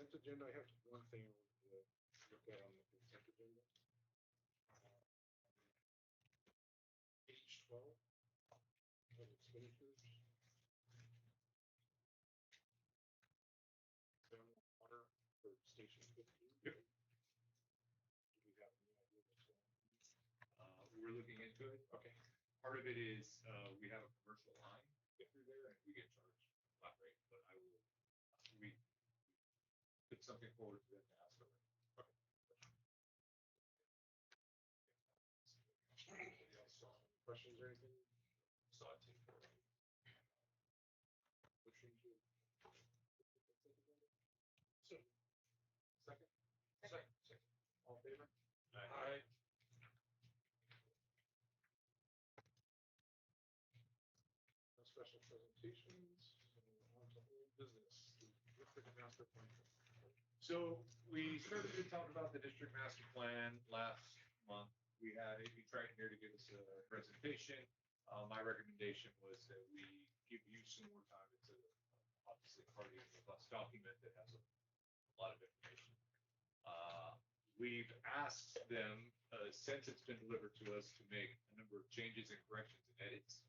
consent agenda, I have one thing I want to look at on the consent agenda. Page 12 of expenditures. Water for station 15. Yep. Do we have any idea what's going We're looking into it. on? Okay. Part of it is, we have a commercial line through there and we get charged flat rate, but we put something forward to them to ask for it. Anybody else questions or anything? So I take for it. Motion to. So. Second? Second. All in favor? Aye. No special presentations. On to old business. District master plan. So we started to talk about the district master plan last month. We had Amy Triton here to give us a presentation. My recommendation was that we give you some more time. It's obviously a party robust document that has a lot of information. We've asked them, since it's been delivered to us, to make a number of changes and corrections and edits.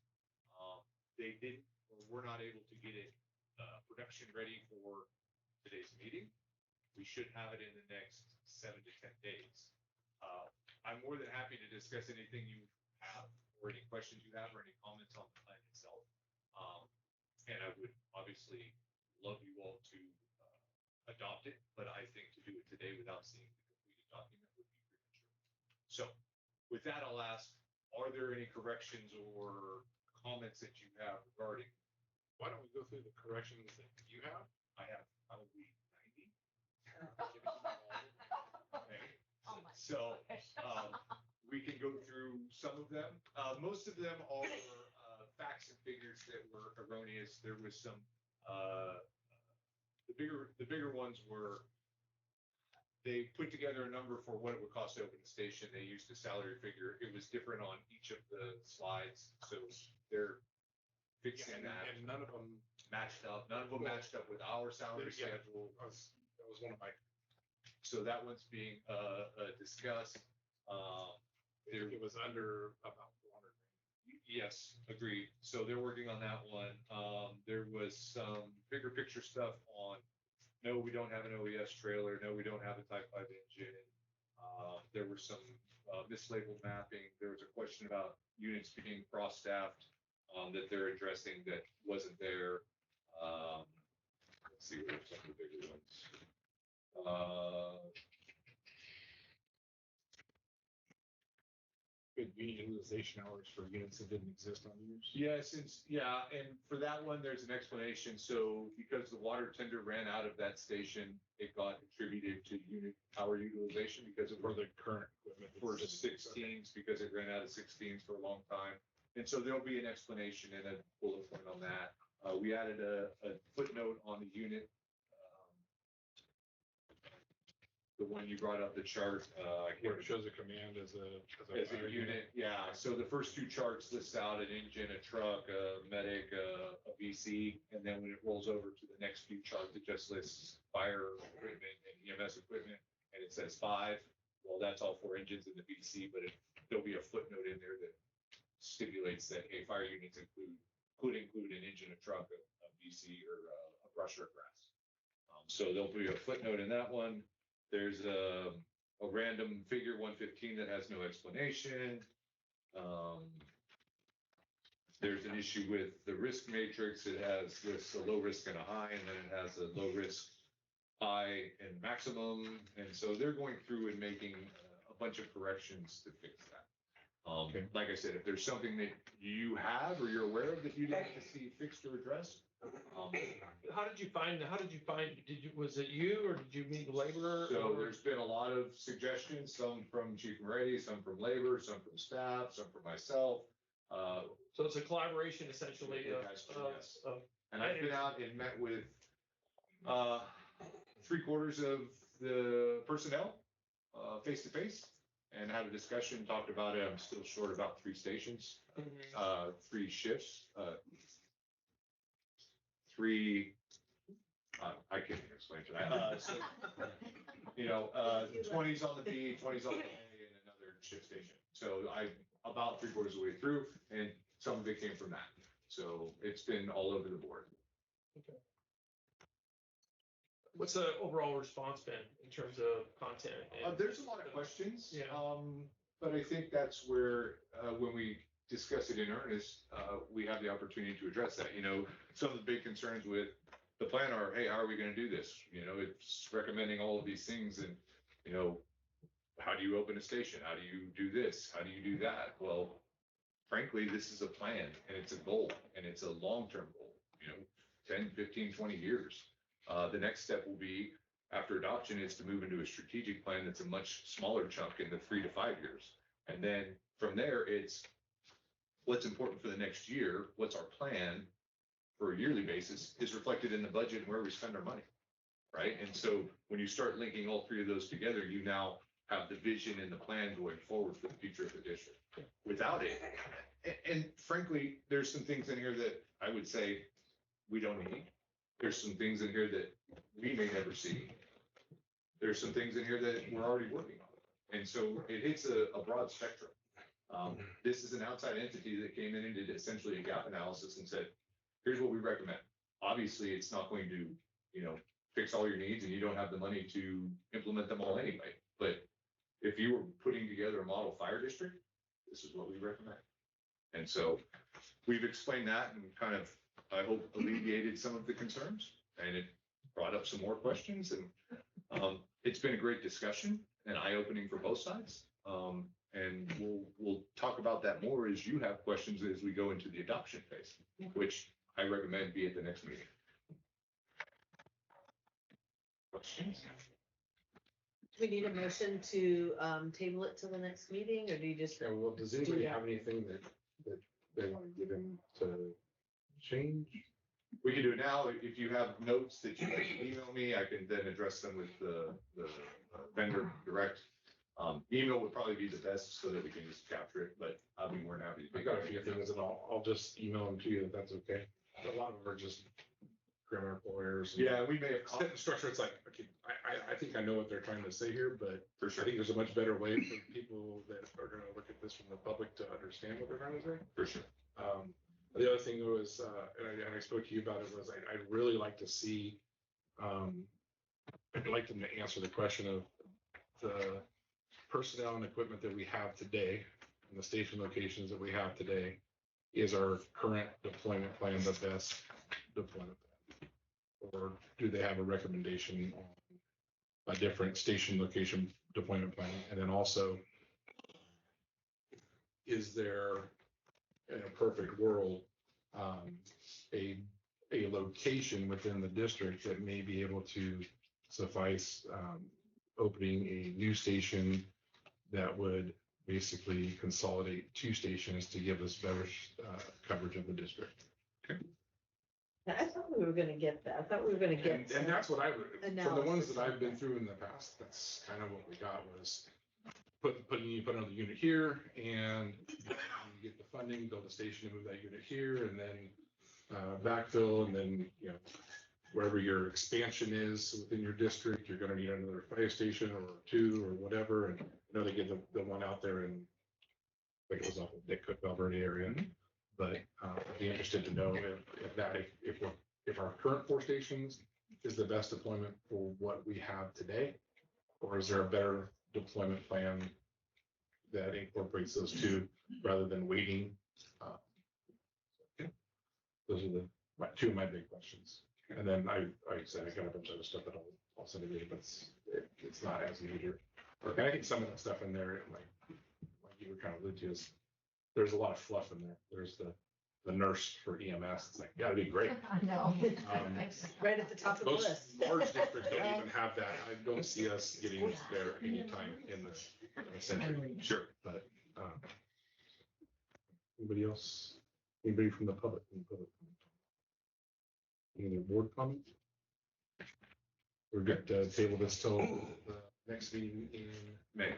They didn't, or were not able to get it production ready for today's meeting. We should have it in the next 7 to 10 days. I'm more than happy to discuss anything you have, or any questions you have, or any comments on the plan itself. And I would obviously love you all to adopt it, but I think to do it today without seeing the completed document would be premature. So with that, I'll ask, are there any corrections or comments that you have regarding? Why don't we go through the corrections that you have? I have probably 90. Okay. Oh my So gosh. we can go through some of them. Most of them are facts and figures that were erroneous. There was some, the bigger ones were, they put together a number for what it would cost to open the station. They used a salary figure. It was different on each of the slides. So they're fixing that. And none of them matched up. None of them matched up with our salary schedule. That was one of my. So that one's being discussed. It was under about 400. Yes, agreed. So they're working on that one. There was some bigger picture stuff on, no, we don't have an OES trailer. No, we don't have a Type 5 engine. There were some mislabeled mapping. There was a question about units being cross-staffed that they're addressing that wasn't there. Let's see, what are some of the bigger ones? Good utilization hours for units that didn't exist on yours. Yeah, and for that one, there's an explanation. So because the water tender ran out of that station, it got attributed to unit power utilization because of For the current equipment. for 16s, because it ran out of 16s for a long time. And so there'll be an explanation and a bullet point on that. We added a footnote on the unit. The one you brought up, the chart, Where it shows a command as a unit. Yeah. So the first two charts list out an engine, a truck, a medic, a VC, and then when it rolls over to the next few charts, it just lists fire equipment and EMS equipment, and it says 5. Well, that's all 4 engines in the VC, but there'll be a footnote in there that stipulates that, hey, fire units could include an engine, a truck, a VC, or a brush or grass. So there'll be a footnote in that one. There's a random figure 115 that has no explanation. There's an issue with the risk matrix. It has this a low risk and a high, and then it has a low risk, high, and maximum. And so they're going through and making a bunch of corrections to fix that. Like I said, if there's something that you have or you're aware of that you'd like to see fixed or addressed. How did you find, was it you or did you meet the laborer? So there's been a lot of suggestions, some from Chief Moretti, some from labor, some from staff, some from myself. So it's a collaboration essentially Yes. of And I've been out and met with 3/4 of the personnel face to face and had a discussion, talked about it. I'm still short about 3 stations, 3 shifts, 3 I can't even explain tonight. So, you know, 20s on the B, 20s on the A, and another shift station. So I'm about 3/4 of the way through, and some of it came from that. So it's been all over the board. What's the overall response been in terms of content? and- There's a lot of questions. Yeah. But I think that's where, when we discuss it in earnest, we have the opportunity to address that. You know, some of the big concerns with the plan are, hey, how are we gonna do this? You know, it's recommending all of these things and, you know, how do you open a station? How do you do this? How do you do that? Well, frankly, this is a plan and it's a goal and it's a long-term goal, you know, 10, 15, 20 years. The next step will be, after adoption, is to move into a strategic plan that's a much smaller chunk in the 3 to 5 years. And then from there, it's what's important for the next year, what's our plan for a yearly basis is reflected in the budget and where we spend our money, right? And so when you start linking all three of those together, you now have the vision and the plan going forward for the future of the district. Without it, and frankly, there's some things in here that I would say we don't need. There's some things in here that we may never see. There's some things in here that we're already working on. And so it hits a broad spectrum. This is an outside entity that came in and did essentially a gap analysis and said, here's what we recommend. Obviously, it's not going to, you know, fix all your needs and you don't have the money to implement them all anyway. But if you were putting together a model fire district, this is what we recommend. And so we've explained that and kind of, I hope, alleviated some of the concerns, and it brought up some more questions. And it's been a great discussion and eye-opening for both sides. And we'll talk about that more as you have questions as we go into the adoption phase, which I recommend be at the next meeting. Questions? Do we need a motion to table it till the next meeting, or do you just? Yeah, well, does anybody have anything that they want to give him to change? We can do it now. If you have notes that you can email me, I can then address them with the vendor direct. Email would probably be the best so that we can just capture it, but I'll be more than happy. I got a few things and I'll just email them to you if that's okay. A lot of them are just grammatical errors. Yeah, we may have. Sentence structure, it's like, okay, I think I know what they're trying to say here, but For I sure, think there's a much better way for people that are gonna look at this from the public to understand what they're trying to say. for sure. The other thing was, and I spoke to you about it, was I'd really like to see, I'd like them to answer the question of the personnel and equipment that we have today, and the station locations that we have today, is our current deployment plan the best deployment plan? Or do they have a recommendation on a different station location deployment plan? And then also, is there, in a perfect world, a location within the district that may be able to suffice opening a new station that would basically consolidate 2 stations to give us better coverage of the district? I thought we were gonna get that. I thought we were gonna get. And that's what I would, from the ones analysis. that I've been through in the past, that's kind of what we got was put another unit here, and you get the funding, build a station to move that unit here, and then backfill, and then, you know, wherever your expansion is within your district, you're gonna need another fire station or 2 or whatever. And I know they get the one out there in, I think it was off of Dick Cook, Alberta area. But I'd be interested to know if our current 4 stations is the best deployment for what we have today, or is there a better deployment plan that incorporates those 2 rather than waiting? Those are my 2 of my big questions. And then I said, I got a bunch of other stuff that I'll send to you, but it's not as major. And I think some of that stuff in there, like you were kind of alluding to, is there's a lot of fluff in there. There's the nurse for EMS. It's like, gotta be great. I know. Right at the top of the Most list. large districts don't even have that. I don't see us getting there anytime in this century. Sure. But anybody else? Anybody from the public? Any other board comments? We're good to table this till the next meeting in May.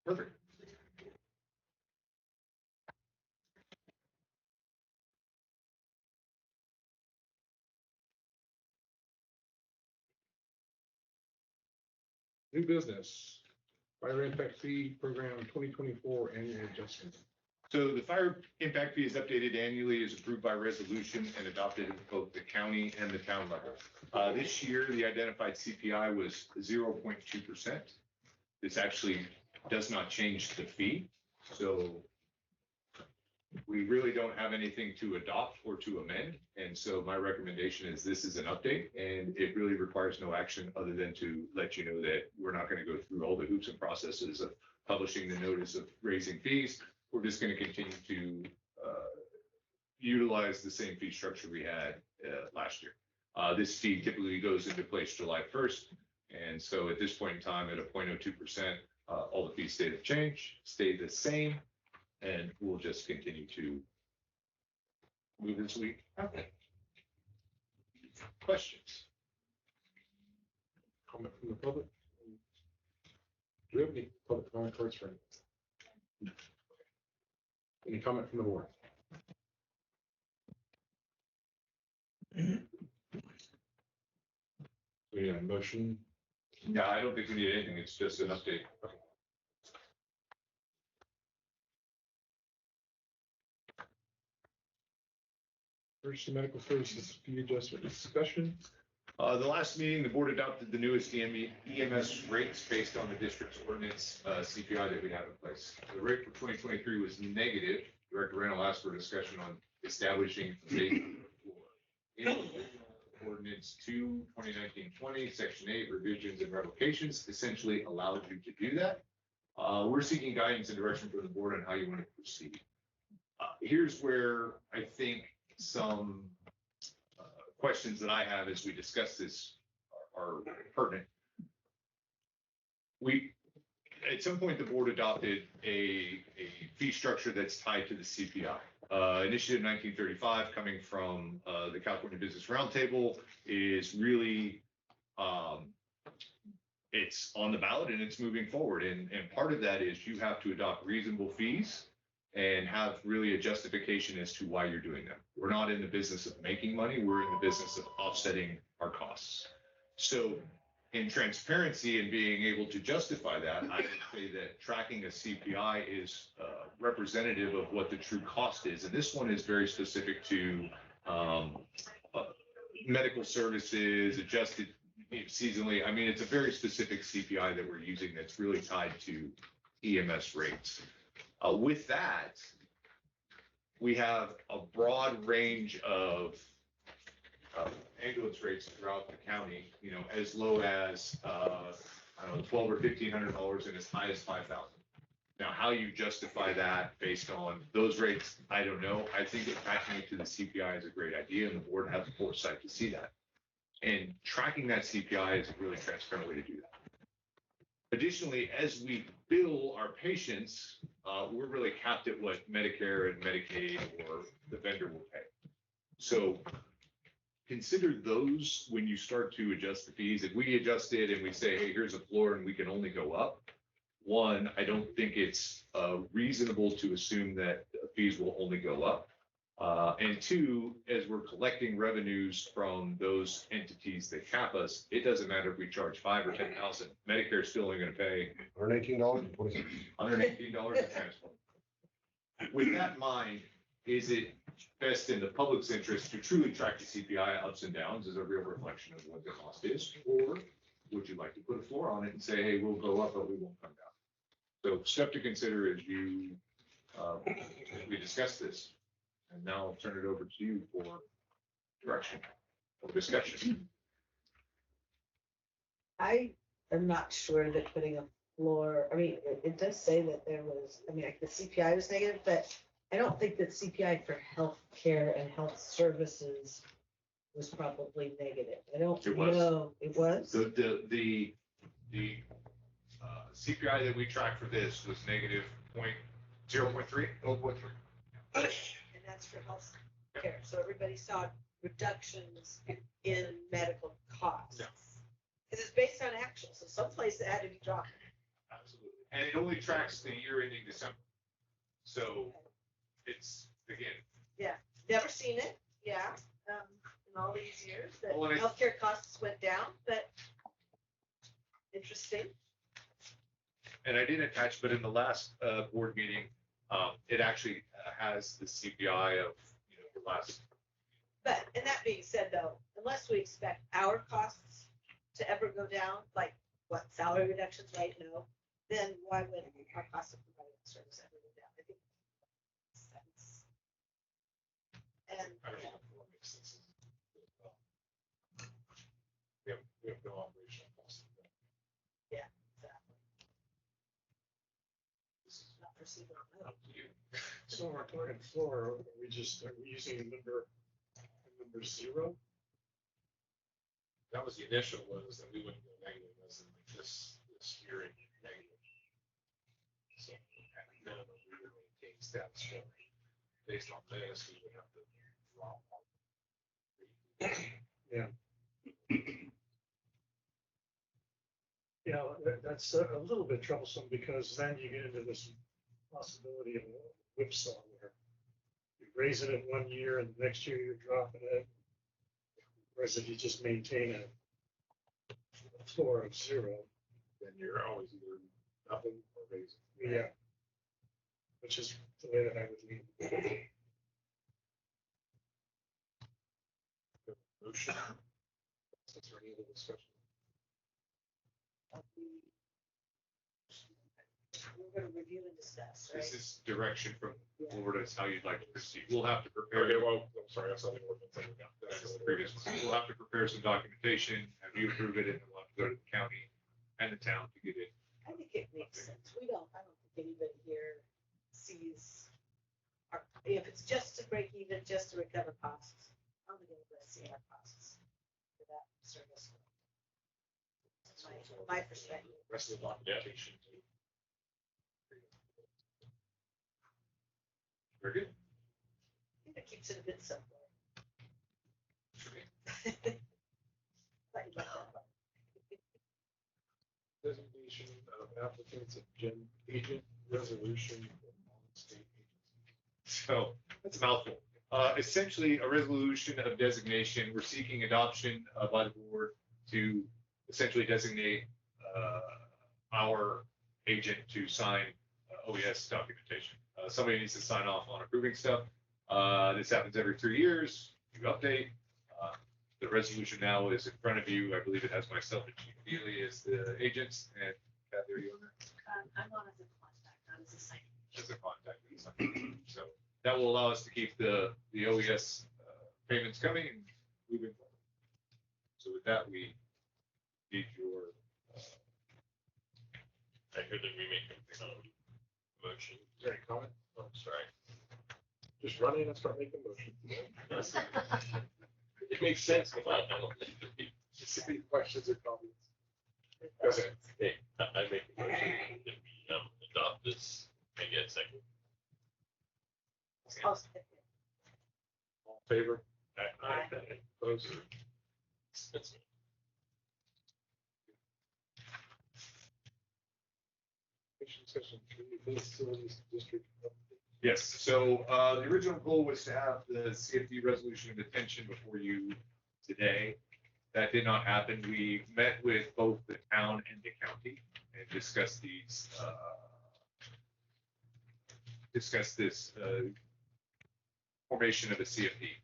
Perfect. New business, fire impact fee program 2024 annual adjustment. So the fire impact fee is updated annually, is approved by resolution and adopted at both the county and the town level. This year, the identified CPI was 0.2%. This actually does not change the fee, so we really don't have anything to adopt or to amend. And so my recommendation is this is an update, and it really requires no action other than to let you know that we're not going to go through all the hoops and processes of publishing the notice of raising fees. We're just going to continue to utilize the same fee structure we had last year. This fee typically goes into place July 1st. And so at this point in time, at a 0.02%, all the fees stay the same, and we'll just continue to move this week. Okay. Questions? Comment from the public? Do we have any public comment cards for any? Any comment from the board? We have a motion. Yeah, I don't think we need anything. It's just an update. Emergency medical services fee adjustment discussion. The last meeting, the board adopted the newest EMS rates based on the district's ordinance CPI that we have in place. The rate for 2023 was negative. Director Randall asked for a discussion on establishing a base floor. In the original Ordinance 2, 2019-20, Section 8, revisions and revocations essentially allowed you to do that. We're seeking guidance and direction from the board on how you want to proceed. Here's where I think some questions that I have as we discuss this are pertinent. At some point, the board adopted a fee structure that's tied to the CPI. Initiative 1935, coming from the California Business Roundtable, is really it's on the ballot and it's moving forward. And part of that is you have to adopt reasonable fees and have really a justification as to why you're doing them. We're not in the business of making money. We're in the business of offsetting our costs. So in transparency and being able to justify that, I would say that tracking a CPI is representative of what the true cost is. And this one is very specific to medical services, adjusted seasonally. I mean, it's a very specific CPI that we're using that's really tied to EMS rates. With that, we have a broad range of ambulance rates throughout the county, as low as, I don't know, $1,200 or $1,500 and as high as $5,000. Now, how you justify that based on those rates, I don't know. I think that tracking it to the CPI is a great idea, and the board has the foresight to see that. And tracking that CPI is a really transparent way to do that. Additionally, as we bill our patients, we're really capped at what Medicare and Medicaid or the vendor will pay. So consider those when you start to adjust the fees. If we adjust it and we say, hey, here's a floor and we can only go up, one, I don't think it's reasonable to assume that fees will only go up. And two, as we're collecting revenues from those entities that cap us, it doesn't matter if we charge $5,000 or $10,000. Medicare is still only going to pay $118.20. $118 a transport. With that in mind, is it best in the public's interest to truly track the CPI ups and downs as a real reflection of what the cost is? Or would you like to put a floor on it and say, hey, we'll go up, but we won't come down? So step to consider as we discuss this. And now I'll turn it over to you for direction or discussion. I am not sure that putting a floor, I mean, it does say that there was, I mean, like the CPI was negative, but I don't think that CPI for healthcare and health services was probably negative. I don't know. It was? The CPI that we tracked for this was negative 0.3. And that's for health care. So everybody saw reductions in medical costs. Yeah. Because it's based on actual. So some places it had to be dropped. Absolutely. And it only tracks the year ending December. So it's, again. Never seen it. Yeah. In all these years that Well, and healthcare costs went down, but it interesting. And I didn't attach, but in the last board meeting, it actually has the CPI of, the last. But, and that being said though, unless we expect our costs to ever go down, like what salary reductions right now, then why would our cost of providing the service ever go down? I think that makes sense. And, I don't know if it makes sense. We have no operational costs. exactly. Not foreseeable. No. Up to you. So our current floor, are we using number zero? That was the initial was that we wouldn't go negative as in like this year and negative. So at minimum, we would maintain status quo. Based on this, we would have to drop. Yeah, that's a little bit troublesome because then you get into this possibility of a whipsaw where you raise it in 1 year and the next year you're dropping it. Whereas if you just maintain a floor of zero, Then you're always either nothing or raising. yeah, which is the way that I would lean. Motion. Is there any other discussion? We're gonna review and discuss, right? This is direction from Yeah. Florida, it's how you'd like to proceed. We'll have to prepare. Okay, well, I'm sorry, that's not the ordinance. That's the previous one. We'll have to prepare some documentation, have you approve it, and then we'll have to go to the county and the town to get it. I think it makes sense. I don't think anybody here sees, if it's just to break even, just to recover costs, I don't think anybody see our costs for that service. That's my perspective. Rest of the documentation. Very good. I think it keeps it a bit simpler. Thought you'd like that. Designation of applicants of agent resolution for non-state agencies. So that's a mouthful. Essentially, a resolution of designation. We're seeking adoption by the board to essentially designate our agent to sign OES documentation. Somebody needs to sign off on approving stuff. This happens every 3 years. You update. The resolution now is in front of you. I believe it has myself and Chief Neely as the agents, and Kathy, are you on there? I'm on as a contact, not as a sign. As a contact. So that will allow us to keep the OES payments coming and moving forward. So with that, we need your. I heard that we make a motion. Is there any comment? Oh, sorry. Just run in and start making motions. It makes sense. I don't think there'd be, Specific questions or comments? Go ahead. hey, I make a motion that we adopt this, maybe a second. I'll second. All in favor? Aye. Opposed? That's Session 3, facilities district. Yes, so the original goal was to have the CFD resolution of detention before you today. That did not happen. We met with both the town and the county and discussed this formation of a CFD.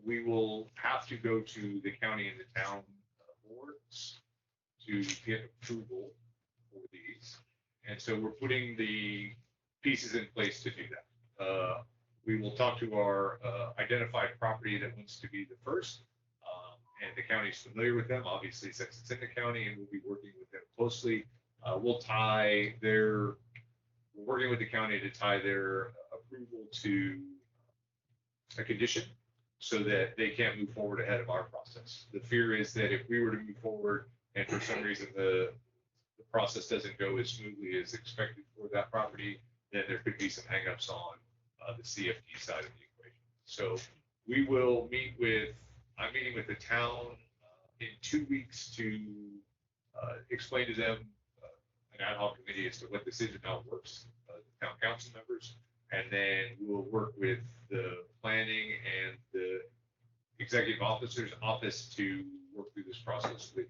We will have to go to the county and the town boards to get approval for these. And so we're putting the pieces in place to do that. We will talk to our identified property that wants to be the first. And the county's familiar with them, obviously, since it's in the county, and we'll be working with them closely. We're working with the county to tie their approval to a condition so that they can't move forward ahead of our process. The fear is that if we were to move forward and for some reason the process doesn't go as smoothly as expected for that property, then there could be some hangups on the CFD side of the equation. So I'm meeting with the town in 2 weeks to explain to them an ad hoc committee as to what this is and how it works, the town council members, and then we'll work with the planning and the executive officer's office to work through this process with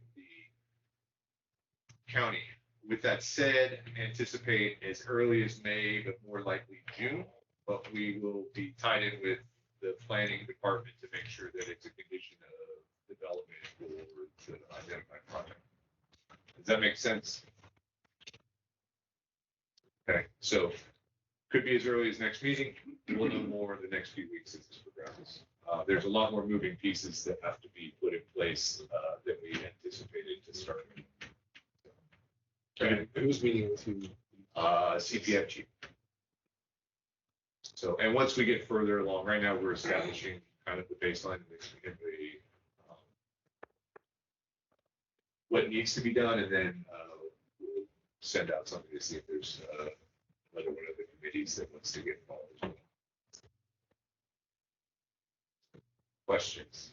County. With that said, anticipate as early as May, but more likely June. But we will be tied in with the planning department to make sure that it's a condition of development for the identified project. Does that make sense? Okay, so could be as early as next meeting. We'll know more in the next few weeks as this progresses. There's a lot more moving pieces that have to be put in place than we anticipated to start. And who's meeting with you? CPFG. So, and once we get further along, right now we're establishing kind of the baseline, what needs to be done, and then we'll send out something to see if there's another one of the committees that wants to get involved as well. Questions?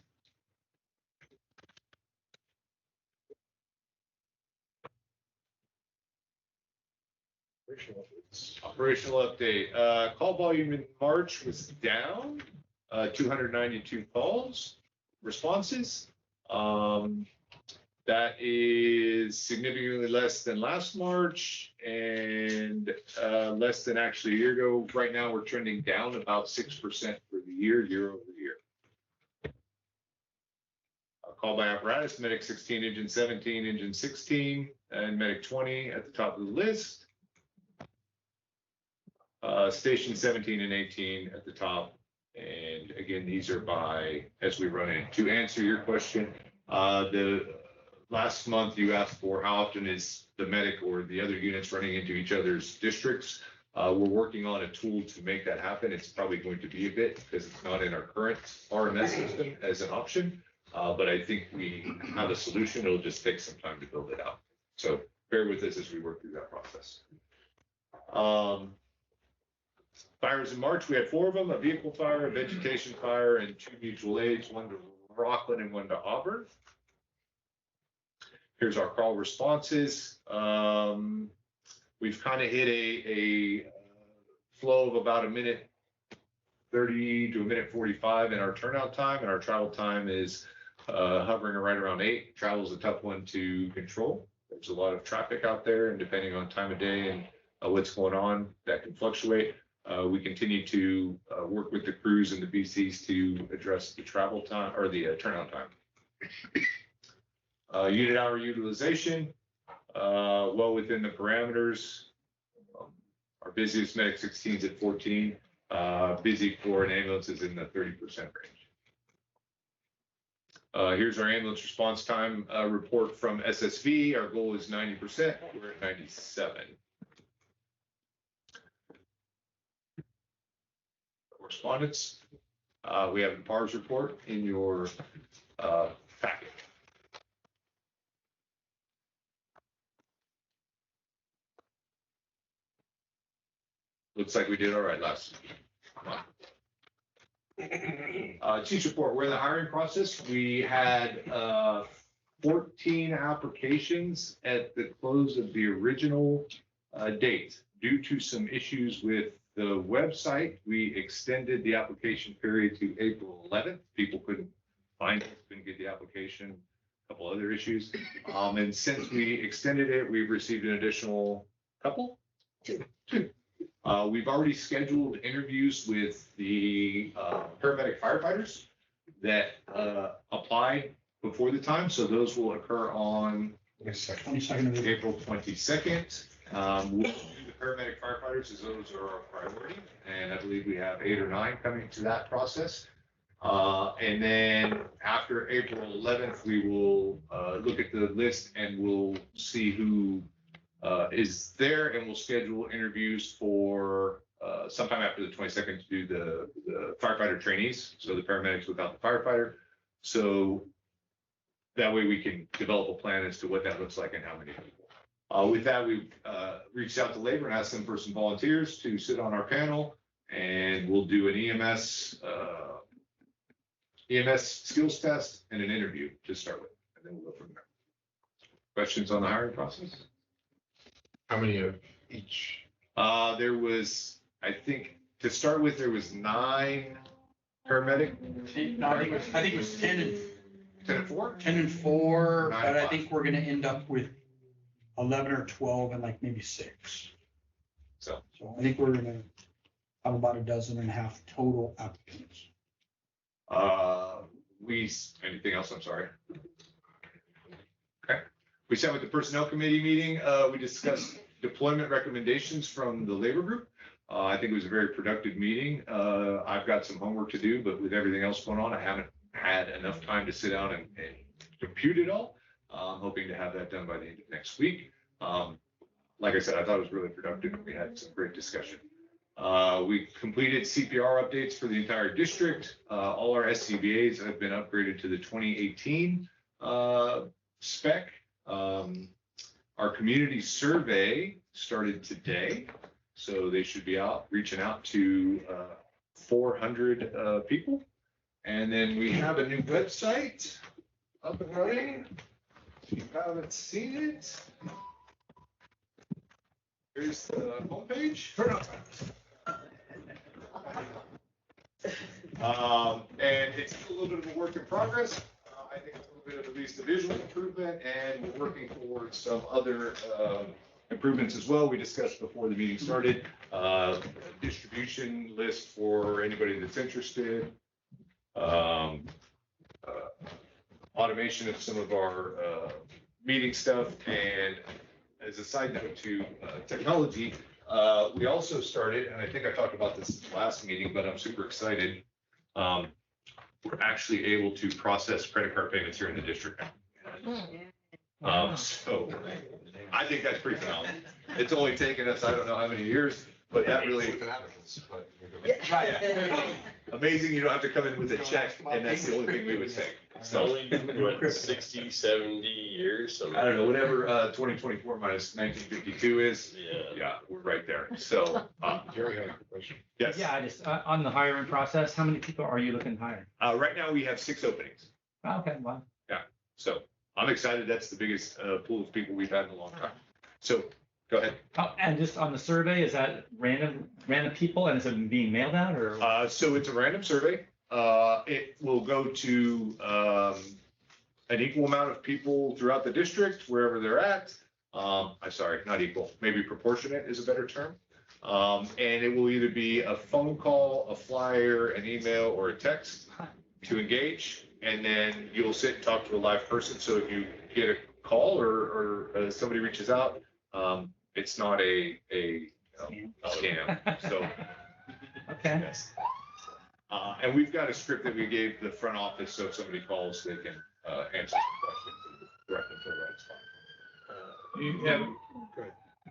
Operational update. Call volume in March was down, 292 calls, responses. That is significantly less than last March and less than actually a year ago. Right now, we're trending down about 6% for the year over year. Call by apparatus, Medic 16, Engine 17, Engine 16, and Medic 20 at the top of the list. Station 17 and 18 at the top. And again, these are by, as we run in. To answer your question, the last month you asked for how often is the medic or the other units running into each other's districts. We're working on a tool to make that happen. It's probably going to be a bit because it's not in our current RMS system as an option. But I think we have a solution. It'll just take some time to build it out. So bear with us as we work through that process. Fires in March, we had 4 of them, a vehicle fire, a vegetation fire, and 2 mutual aids, one to Rockland and one to Auburn. Here's our call responses. We've kind of hit a flow of about a minute 30 to a minute 45 in our turnout time, and our travel time is hovering right around 8. Travel is a tough one to control. There's a lot of traffic out there, and depending on time of day and what's going on, that can fluctuate. We continue to work with the crews and the BCs to address the travel time or the turnout time. Unit hour utilization, well within the parameters. Our busiest Medic 16s at 14, busy for an ambulance is in the 30% range. Here's our ambulance response time report from SSV. Our goal is 90%. We're at 97. Correspondence. We have the PARS report in your packet. Looks like we did all right last month. Chief's report, we're in the hiring process. We had 14 applications at the close of the original date. Due to some issues with the website, we extended the application period to April 11th. People couldn't find it, couldn't get the application, a couple other issues. And since we extended it, we've received an additional couple? Two. We've already scheduled interviews with the paramedic firefighters that applied before the time. So those will occur on April 22nd. We'll do the paramedic firefighters as those are our priority. And I believe we have 8 or 9 coming to that process. And then after April 11th, we will look at the list and we'll see who is there, and we'll schedule interviews for sometime after the 22nd to do the firefighter trainees, so the paramedics without the firefighter. So that way we can develop a plan as to what that looks like and how many people. With that, we've reached out to labor and asked them for some volunteers to sit on our panel, and we'll do an EMS skills test and an interview to start with, and then we'll go from there. Questions on the hiring process? How many of each? There was, I think, to start with, there was 9 paramedic. No, I think it was 10 and 10 and 4? 10 and 4, 9 but and I 5. think we're gonna end up with 11 or 12 and like maybe 6. So, So I think we're gonna have about a dozen and a half total applicants. anything else? I'm sorry. Okay. We sat with the Personnel Committee meeting. We discussed deployment recommendations from the labor group. I think it was a very productive meeting. I've got some homework to do, but with everything else going on, I haven't had enough time to sit down and compute it all. I'm hoping to have that done by the end of next week. Like I said, I thought it was really productive. We had some great discussion. We completed CPR updates for the entire district. All our SCBA's have been upgraded to the 2018 spec. Our community survey started today, so they should be out reaching out to 400 people. And then we have a new website up and running. If you haven't seen it, here's the homepage. And it's a little bit of a work in progress. I think it's a little bit of at least a visual improvement, and we're working towards some other improvements as well. We discussed before the meeting started, distribution list for anybody that's interested. Automation of some of our meeting stuff, and as a side note to technology, we also started, and I think I talked about this last meeting, but I'm super excited. We're actually able to process credit card payments here in the district now. So I think that's pretty phenomenal. It's only taken us, I don't know how many years, but that really amazing. You don't have to come in with a check, and that's the only thing we would take. So Only, what, 60, 70 years? Something I don't know, like that. whatever 2024 minus 1952 is. Yeah. Yeah, we're right there. So, Jerry had a question. yes. Yeah, I just, on the hiring process, how many people are you looking to hire? Right now, we have 6 openings. Oh, okay, well, So I'm excited. That's the biggest pool of people we've had in a long time. So go ahead. oh, and just on the survey, is that random people and is it being mailed out or? So it's a random survey. It will go to an equal amount of people throughout the district, wherever they're at. I'm sorry, not equal, maybe proportionate is a better term. And it will either be a phone call, a flyer, an email, or a text to engage. And then you'll sit and talk to a live person. So if you get a call or somebody reaches out, it's not a scam. So, Okay, yes. And we've got a script that we gave the front office, so if somebody calls, they can answer some questions and direct them to the right spot. Do you have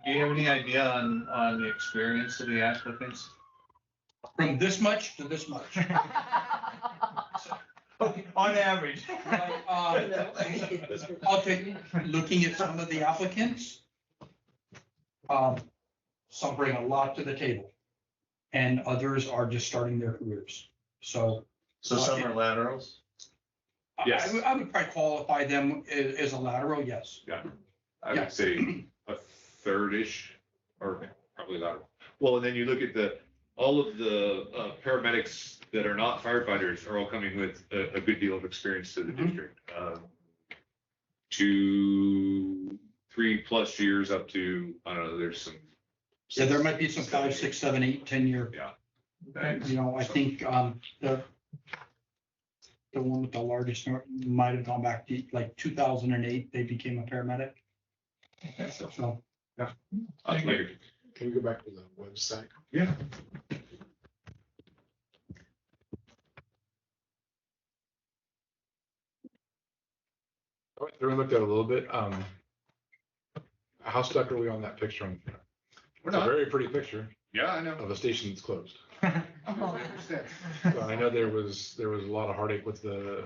any idea on the experience of the applicants? From this much to this much. on average. I'll take, looking at some of the applicants, some bring a lot to the table, and others are just starting their careers. So some are laterals? Yes. I would probably qualify them as a lateral, yes. I would say a third-ish, or probably lateral. Well, and then you look at all of the paramedics that are not firefighters are all coming with a good deal of experience to the district. 2, 3+ years up to, I don't know, there's some. Yeah, there might be some 5, 6, 7, 8, 10-year. Yeah. You know, I think the one with the largest might have gone back to like 2008, they became a paramedic. So, Later. Can we go back to the website? Yeah. I went through and looked at it a little bit. How stuck are we on that picture? We're It's a not. very pretty picture Yeah, I know. of a station that's closed. I understand. So I know there was a lot of heartache with the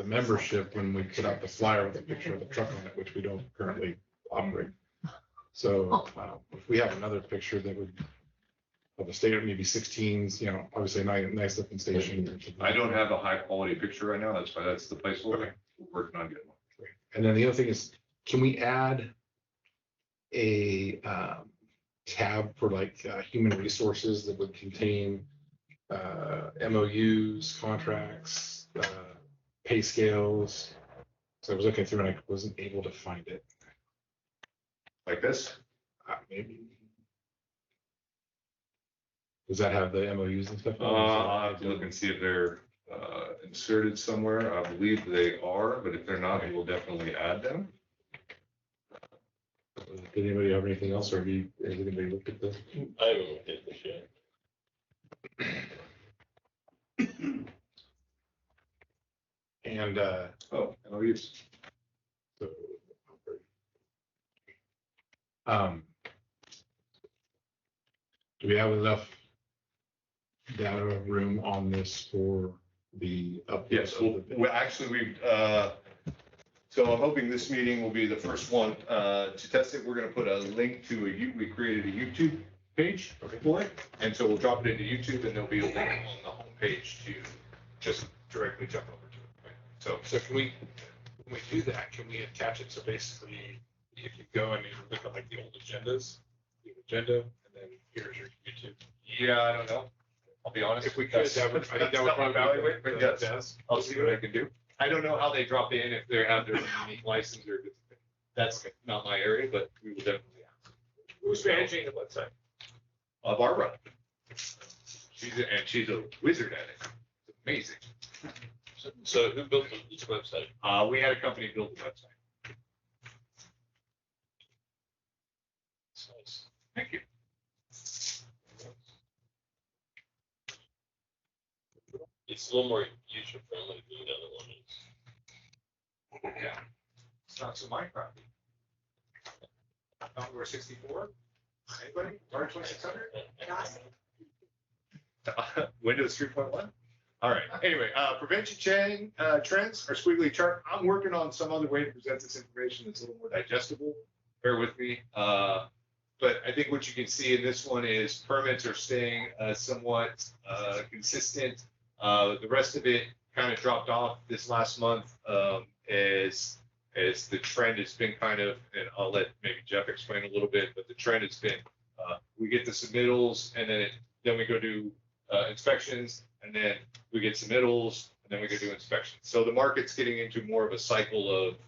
membership when we put out the flyer with a picture of the truck on it, which we don't currently operate. So if we have another picture that would, of a state, maybe 16s, you know, obviously a nice looking station. I don't have a high-quality picture right now. That's why that's the placeholder. We're working on getting one. And then the other thing is, can we add a tab for like human resources that would contain MOUs, contracts, pay scales? So I was looking through and I wasn't able to find it. Like this? Maybe. Does that have the MOUs and stuff? I'll have to look and see if they're inserted somewhere. I believe they are, but if they're not, we'll definitely add them. Did anybody have anything else, or has anybody looked at this? I haven't looked at this yet. And, MOUs. so, um, do we have enough data room on this for the update? Yes, well, actually, so I'm hoping this meeting will be the first one to test it. We're gonna put a link to we created a YouTube page for it. And so we'll drop it into YouTube and there'll be a link on the homepage to just directly jump over to it. Right? So can we, when we do that, can we attach it? So basically, if you go and you look at like the old agendas, the agenda, and then here's your YouTube. Yeah, I don't know. I'll be honest. If we could, that would, I think that would probably evaluate, be but the yes, best. I'll see what I can do. I don't know how they drop in, if they have their unique license or that's not my area, but we will definitely ask. Who's managing the website? Barbara. She's a wizard at it. It's amazing. So who built this website? We had a company build the website. It's nice. Thank you. It's a little more user friendly than the other one is. Yeah. It's not so Minecraft. Commodore 64? Anybody? Atari 2600? Windows 3.1? All right. Anyway, prevention chain trends or squiggly chart. I'm working on some other way to present this information that's a little more digestible. Bear with me. But I think what you can see in this one is permits are staying somewhat consistent. The rest of it kind of dropped off this last month as the trend has been kind of, and I'll let maybe Jeff explain a little bit, but the trend has been we get the submittals and then we go do inspections, and then we get submittals and then we go do inspections. So the market's getting into more of a cycle of,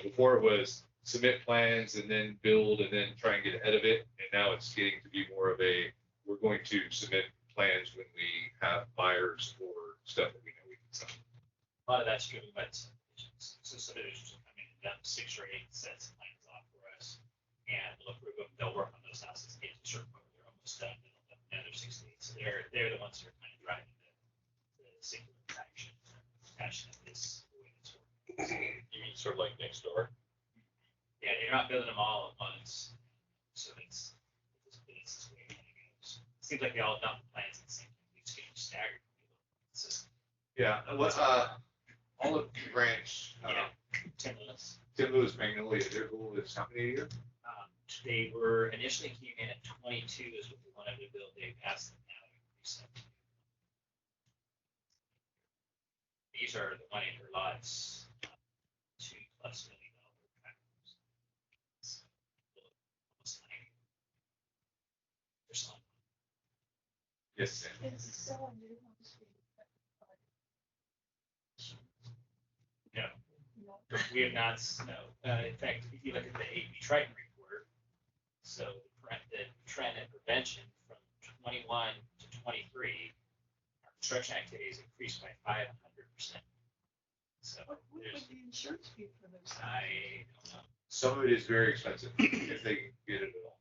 before it was submit plans and then build and then try and get ahead of it. And now it's getting to be more of a, we're going to submit plans when we have buyers or stuff that we know we can sell. A lot of that's driven by subdivisions. So subdivisions will come in and dump 6 or 8 sets of plans off for us. And we'll approve them. They'll work on those houses, get to a certain point where they're almost done. They'll dump another 6 to 8. So they're the ones that are kind of driving the singular action. Passion of this, the way it's working. You mean sort of like next door? Yeah, you're not building them all at once. So it's the way it goes. Seems like they all dump the plans at the same time. It's getting staggered. System. Yeah, Olive Branch, Tim Lewis. Tim Lewis Magnolia, their goal is how many a year? They were initially came in at 22 is what we wanted to build. They passed it now to increase that. These are the 1 acre lots, $2+ million tractors. It's almost like there's some. Yes, Sam. No, we have not, no. In fact, if you look at the AP Triton report, so the trend and prevention from 21 to 23, our construction activities increased by 500%. So What would the insurance be for those? I don't know. Some of it is very expensive if they can get it at all.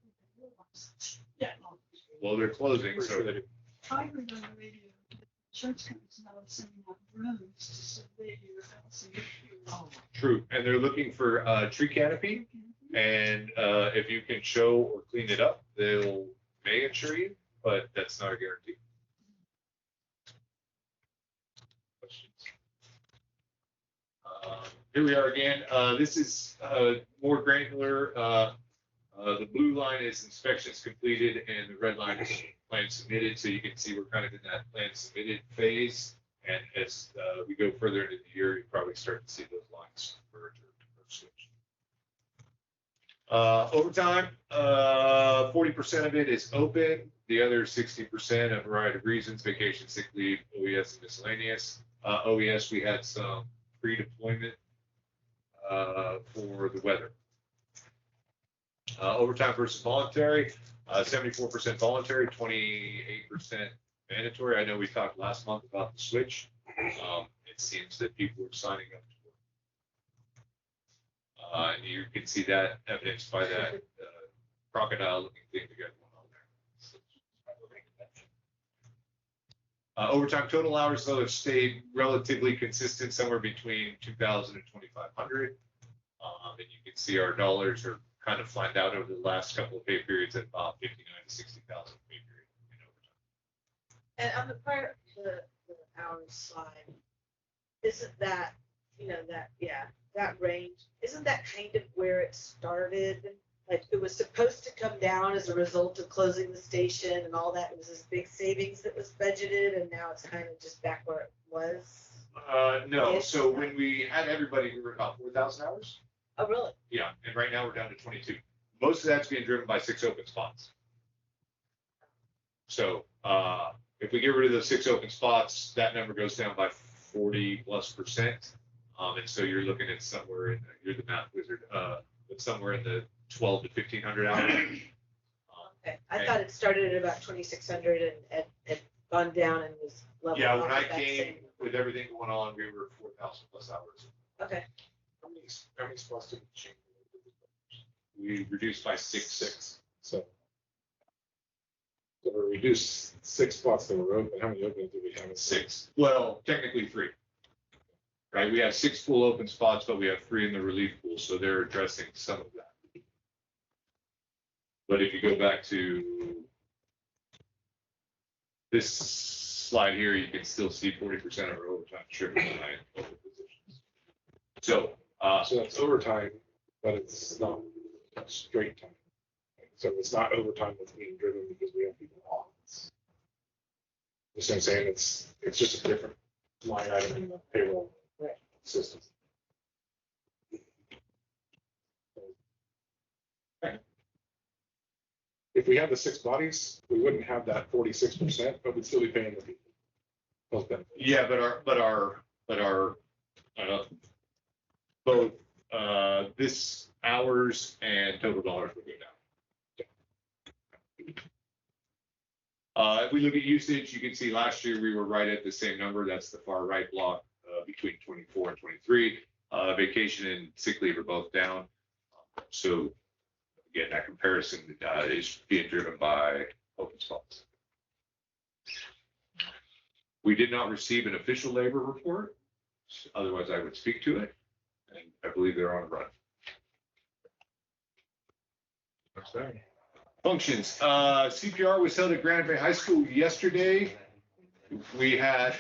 Yeah. Well, they're closing, so they do. I heard on the radio, that insurance companies now sending out drones to survey your house. True, and they're looking for tree canopy, and if you can show or clean it up, they'll may insure you, but that's not a guarantee. Questions? Here we are again. This is more granular. The blue line is inspections completed, and the red line is plan submitted. So you can see we're kind of in that plan submitted phase. And as we go further into the year, you probably start to see those lines converge or switch. Overtime, 40% of it is open. The other 60%, a variety of reasons, vacation, sick leave, OES, and miscellaneous. OES, we had some pre-deployment for the weather. Overtime versus voluntary, 74% voluntary, 28% mandatory. I know we talked last month about the switch. It seems that people are signing up to work. You can see that evidenced by that crocodile looking thing we got going on there. Overtime total hours though have stayed relatively consistent, somewhere between 2,000 and 2,500. And you can see our dollars are kind of flattened out over the last couple of pay periods at about 59 to 60,000 pay period in overtime. And on the prior, the hours slide, isn't that, that range, isn't that kind of where it started? Like it was supposed to come down as a result of closing the station and all that. It was this big savings that was budgeted and now it's kind of just back where it was. No, so when we had everybody, we were about 4,000 hours. Oh, really? Yeah, and right now we're down to 22. Most of that's being driven by 6 open spots. So if we get rid of those 6 open spots, that number goes down by 40+%. And so you're looking at somewhere in, you're the math wizard, but somewhere in the 12 to 1,500 hours. Okay, I thought it started at about 2,600 and had gone down and was level. Yeah, when I came with everything going on, we were 4,000 plus hours. Okay. How many spots did we change? We reduced by 6. So we reduced 6 spots that were open. How many openings do we have? 6. Well, technically 3. Right, we have 6 full open spots, but we have 3 in the relief pool, so they're addressing some of that. But if you go back to this slide here, you can still see 40% of our overtime driven by open positions. So that's overtime, but it's not straight time. So it's not overtime that's being driven because we have people off. You see what I'm saying? It's just a different line item in the payroll system. If we had the 6 bodies, we wouldn't have that 46%, but we'd still be paying the people. Those benefits. yeah, but our both this hours and total dollars would go down. If we look at usage, you can see last year we were right at the same number. That's the far right block between 24 and 23. Vacation and sick leave are both down. So again, that comparison is being driven by open spots. We did not receive an official labor report. Otherwise, I would speak to it. And I believe they're on a run. Functions. CPR was held at Granite Bay High School yesterday. We had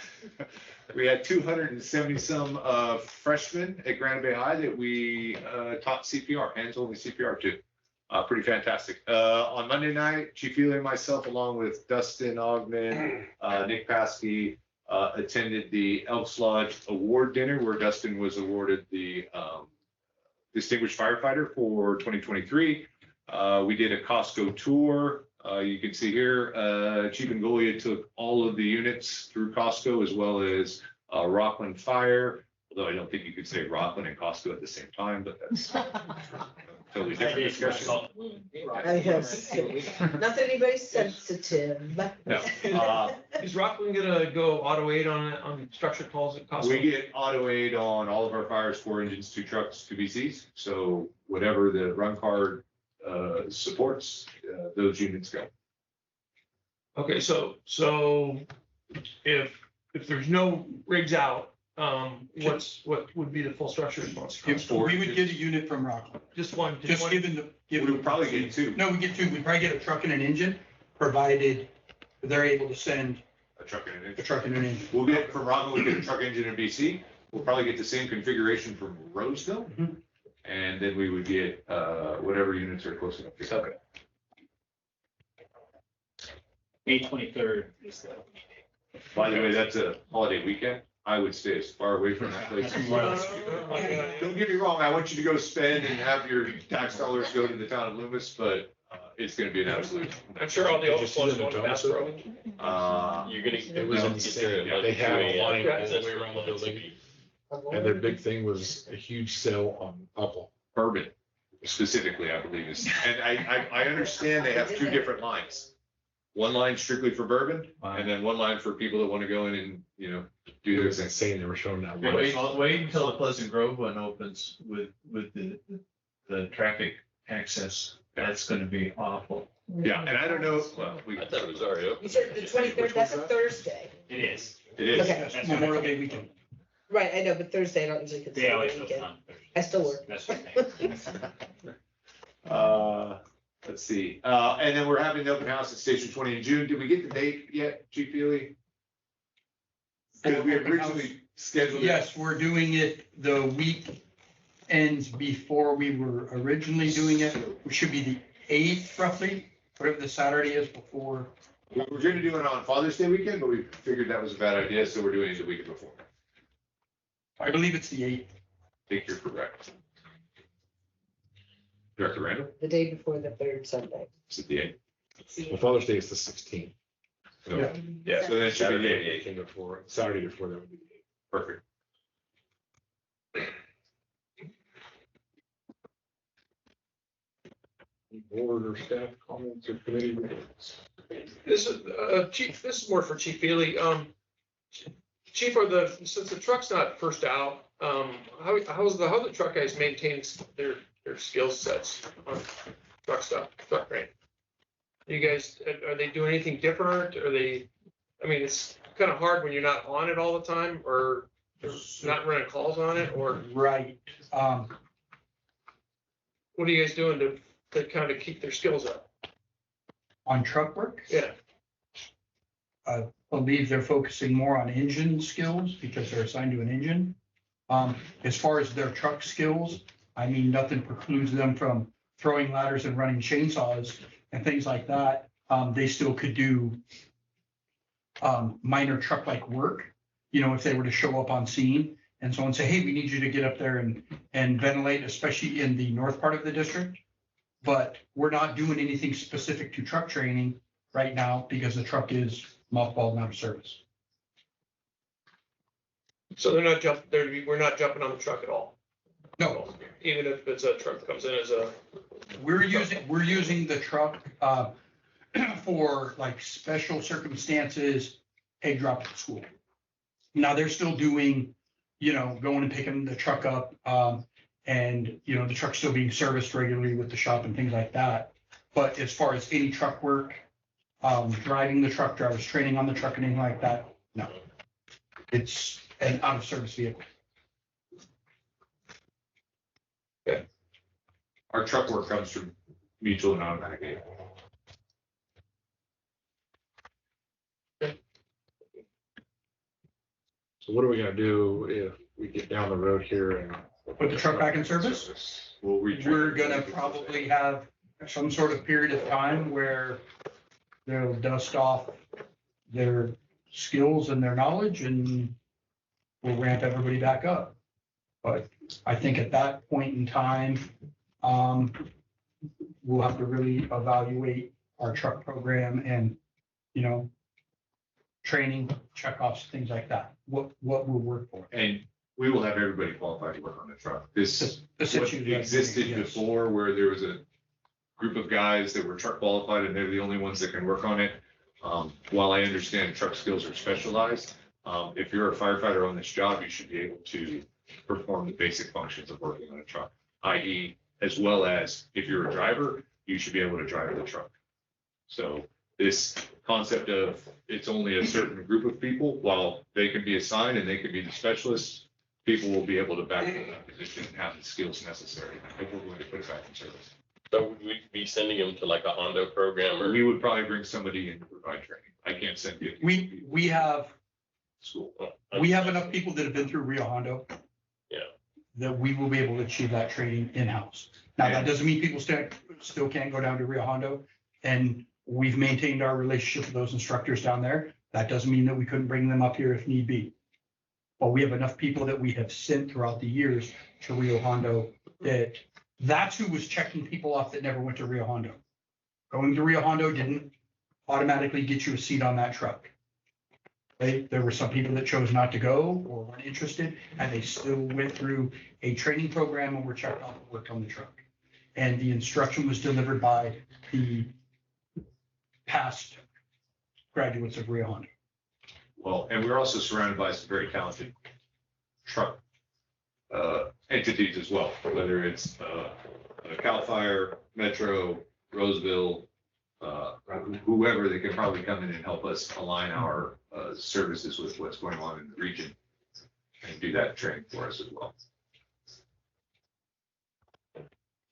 270 some freshmen at Granite Bay High that we taught CPR, hands-only CPR to. Pretty fantastic. On Monday night, Chief Ely and myself, along with Dustin Ogman, Nick Paskey, attended the Elks Lodge Award Dinner, where Dustin was awarded the Distinguished Firefighter for 2023. We did a Costco tour. You can see here, Chief Ngolia took all of the units through Costco, as well as Rockland Fire, although I don't think you could say Rockland and Costco at the same time, but that's totally different discussion. Not that anybody's sensitive. No. Is Rockland gonna go auto aid on structure calls at Costco? We get auto aid on all of our fires, 4 engines, 2 trucks, 2 BCs. So whatever the run card supports, those units go. Okay, so if there's no rigs out, what would be the full structure response? We would get a unit from Rockland. Just one. Just given the. We would probably get 2. No, we get 2. We'd probably get a truck and an engine, provided they're able to send A truck and an a engine. truck and an engine. We'll get from Rockland, we'll get a truck engine in BC. We'll probably get the same configuration from Roseville. Mhm. And then we would get whatever units are close enough. Okay. May 23rd is the. By the way, that's a holiday weekend. I would stay as far away from that place as well. Don't get me wrong, I want you to go spend and have your tax dollars go to the town of Loomis, but it's gonna be an absolute. I'm sure all the Did you others see ones the going to Bass Thomas Pro. You're gonna. It was no, insane. it's They had a line all That's the way around the what it's building. gonna be. And their big thing was a huge sale on Apple. Bourbon. specifically, I believe is, and I understand they have two different lines. One line strictly for bourbon, and then one line for people that want to go in and, you know, do It their was thing. insane, they were showing that. Wait until the Pleasant Grove one opens with the traffic access. That's gonna be awful. Yeah, and I don't know, well, we. I thought it was already You open. said the 23rd, that's a Thursday. It is. It is. Okay. That's Memorial Day weekend. Right, I know, but Thursday I don't usually They consider always the open weekend. on Thursday. I still work. That's what Let's see, and then we're having the open house at Station 20 in June. Did we get the date yet, Chief Feely? Because we originally scheduled it. Yes, we're doing it the week ends before we were originally doing it, which should be the 8th roughly, whatever the Saturday is before. We were gonna do it on Father's Day weekend, but we figured that was a bad idea, so we're doing it the week before. I believe it's the 8th. I think you're correct. Director Randall, The day before the third Sunday. is it the 8th? Well, Father's Day is the 16th. So Yeah, so then it should be the Saturday 8th. came before, Saturday before that would be the 8th. Perfect. Board or staff comments or committee reports? This is, Chief, this is more for Chief Feely. Chief, since the truck's not first out, how the truck guys maintain their skill sets on truck stuff, truck training? You guys, are they doing anything different? Are they, I mean, it's kind of hard when you're not on it all the time or not running calls on it, or Right. what are you guys doing to kind of keep their skills up? On truck work, Yeah. I believe they're focusing more on engine skills because they're assigned to an engine. As far as their truck skills, I mean, nothing precludes them from throwing ladders and running chainsaws and things like that. They still could do minor truck-like work, you know, if they were to show up on scene and someone say, hey, we need you to get up there and ventilate, especially in the north part of the district. But we're not doing anything specific to truck training right now because the truck is mothballed and out of service. So we're not jumping on the truck at all? No, Even if it's a truck that comes in as a, we're using the truck for like special circumstances, egg drop at school. Now they're still doing, you know, going and picking the truck up, and, you know, the truck's still being serviced regularly with the shop and things like that. But as far as any truck work, driving the truck, drivers training on the truck and anything like that, no. It's an out of service vehicle. Our truck work comes from mutual and automatic aid. So what are we gonna do if we get down the road here and? Put the truck back in service? We'll retrain. We're gonna probably have some sort of period of time where they'll dust off their skills and their knowledge and we'll ramp everybody back up. But I think at that point in time, we'll have to really evaluate our truck program and, you know, training, checkoffs, things like that. What will work for. And we will have everybody qualified to work on the truck. This, what Essentially, existed yes. before where there was a group of guys that were truck qualified and they're the only ones that can work on it. While I understand truck skills are specialized, if you're a firefighter on this job, you should be able to perform the basic functions of working on a truck, i.e., as well as if you're a driver, you should be able to drive the truck. So this concept of it's only a certain group of people, while they can be assigned and they can be the specialists, people will be able to backfill that position and have the skills necessary if we're going to put it back in service. So would we be sending them to like a Hondo program or? We would probably bring somebody in to provide training. I can't send you. We have School. We have enough people that have been through Rio Hondo. Yeah. That we will be able to achieve that training in-house. Now, that doesn't mean people still can't go down to Rio Hondo. And we've maintained our relationship with those instructors down there. That doesn't mean that we couldn't bring them up here if need be. But we have enough people that we have sent throughout the years to Rio Hondo that's who was checking people off that never went to Rio Hondo. Going to Rio Hondo didn't automatically get you a seat on that truck. There were some people that chose not to go or weren't interested, and they still went through a training program and were checked off and worked on the truck. and the instruction was delivered by the past graduates of Rio Hondo. Well, and we're also surrounded by some very talented truck entities as well, whether it's Cal Fire, Metro, Roseville, whoever, they could probably come in and help us align our services with what's going on in the region and do that training for us as well.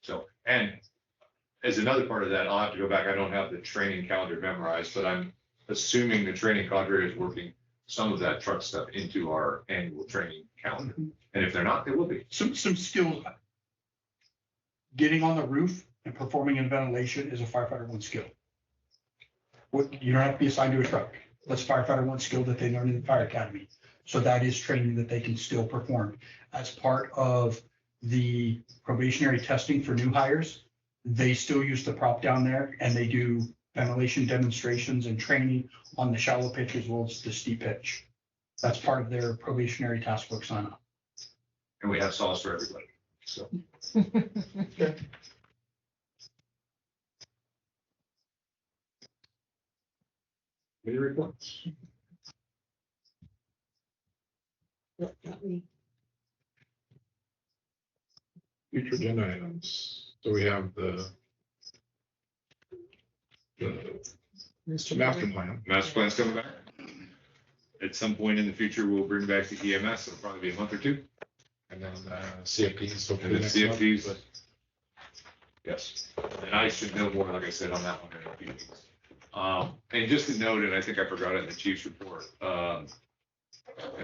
So, and as another part of that, I'll have to go back. I don't have the training calendar memorized, but I'm assuming the training cadre is working some of that truck stuff into our annual training calendar. And if they're not, they will be. Some skills. Getting on the roof and performing in ventilation is a firefighter one skill. You don't have to be assigned to a truck. That's firefighter one skill that they learn in the fire academy. So that is training that they can still perform. As part of the probationary testing for new hires, they still use the prop down there and they do ventilation demonstrations and training on the shallow pitch as well as the steep pitch. That's part of their probationary task force sign up. And we have sauce for everybody. So. Any reports? Not me. Future agenda items. So we have the master plan. Master plan's coming back. At some point in the future, we'll bring back the EMS. It'll probably be a month or two. And then CFPs. And then hopefully next month, CFPs. but Yes, and I should know more, like I said, on that one in a few weeks. And just to note, and I think I forgot it in the chief's report, and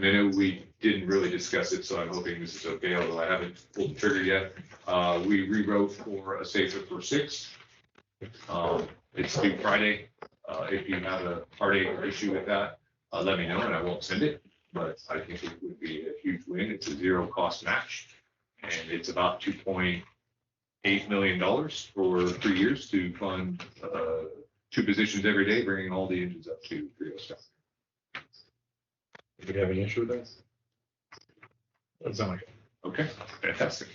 I know we didn't really discuss it, so I'm hoping this is okay, although I haven't pulled the trigger yet. We rewrote for a safer for 6. It's due Friday. If you have a heartache or issue with that, let me know and I won't send it, but I think it would be a huge win. It's a 0 cost match. And it's about $2.8 million for 3 years to fund 2 positions every day, bringing all the engines up to 3 staff. do you have any issue with that? Doesn't sound like it. Okay, fantastic.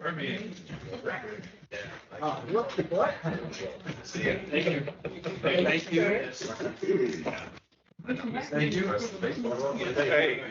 Our meeting. What? See ya. Thank you. Thank you. Thank you. Hey.